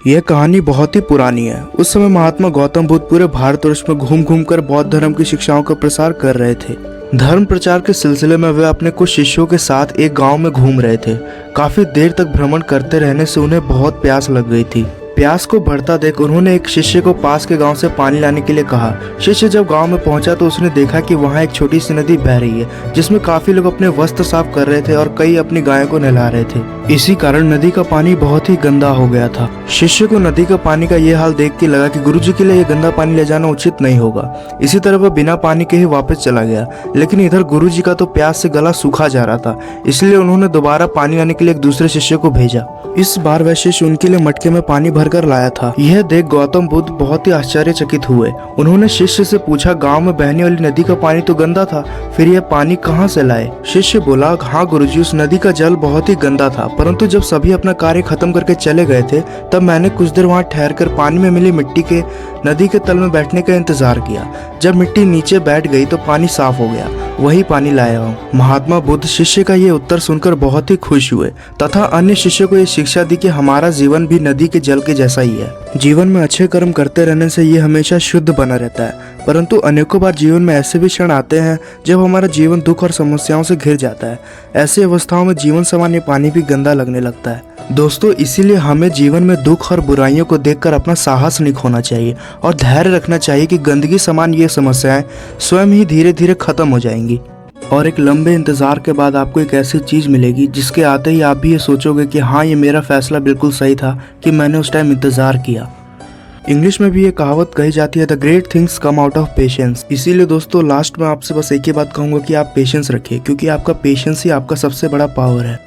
यह कहानी बहुत ही पुरानी है। उस समय महात्मा गौतम बुद्ध पूरे भारतवर्ष में घूम घूम कर बौद्ध धर्म की शिक्षाओं का प्रसार कर रहे थे। धर्म प्रचार के सिलसिले में वे अपने कुछ शिष्यों के साथ एक गांव में घूम रहे थे। काफी देर तक भ्रमण करते रहने से उन्हें बहुत प्यास लग गई थी। प्यास को बढ़ता देख उन्होंने एक शिष्य को पास के गांव से पानी लाने के लिए कहा। शिष्य जब गांव में पहुंचा तो उसने देखा कि वहां एक छोटी सी नदी बह रही है, जिसमें काफी लोग अपने वस्त्र साफ कर रहे थे और कई अपनी गायों को नहला रहे थे। इसी कारण नदी का पानी बहुत ही गंदा हो गया था। शिष्य को नदी का पानी का ये हाल देख के लगा कि गुरुजी के लिए ये गंदा पानी ले जाना उचित नहीं होगा। इसी तरह वह बिना पानी के ही वापस चला गया। लेकिन इधर गुरुजी का तो प्यास से गला सूखा जा रहा था, इसलिए उन्होंने दोबारा पानी लाने के लिए एक दूसरे शिष्य को भेजा। इस बार वह शिष्य उनके लिए मटके में पानी भरकर लाया था। यह देख गौतम बुद्ध बहुत ही आश्चर्यचकित हुए। उन्होंने शिष्य से पूछा, गांव में बहने वाली नदी का पानी तो गंदा था, फिर यह पानी कहाँ से लाए? शिष्य बोला, हाँ गुरुजी, उस नदी का जल बहुत ही गंदा था, परंतु जब सभी अपना कार्य खत्म करके चले गए थे तब मैंने कुछ देर वहां ठहरकर पानी में मिली मिट्टी के नदी के तल में बैठने का इंतजार किया। जब मिट्टी नीचे बैठ गई तो पानी साफ हो गया, वही पानी लाया हूँ। महात्मा बुद्ध शिष्य का ये उत्तर सुनकर बहुत ही खुश हुए तथा अन्य शिष्यों को ये शिक्षा दी कि हमारा जीवन भी नदी के जल के जैसा ही है। जीवन में अच्छे कर्म करते रहने से ये हमेशा शुद्ध बना रहता है, परंतु अनेकों बार जीवन में ऐसे भी क्षण आते हैं जब हमारा जीवन दुख और समस्याओं से घिर जाता है। ऐसी अवस्थाओं में जीवन समान ये पानी भी गंदा लगने लगता है। दोस्तों, इसीलिए हमें जीवन में दुख और बुराइयों को देखकर अपना साहस नहीं खोना चाहिए और धैर्य रखना चाहिए कि गंदगी समान ये समस्याएं स्वयं ही धीरे धीरे खत्म हो जाएंगी और एक लंबे इंतजार के बाद आपको एक ऐसी चीज मिलेगी जिसके आते ही आप भी ये सोचोगे कि हाँ, ये मेरा फैसला बिल्कुल सही था कि मैंने उस टाइम इंतजार किया। इंग्लिश में भी ये कहावत कही जाती है, the great things come out of patience. इसीलिए दोस्तों, लास्ट में आपसे बस एक ही बात कहूंगा कि आप पेशेंस रखिए, क्योंकि आपका पेशेंस ही आपका सबसे बड़ा पावर है।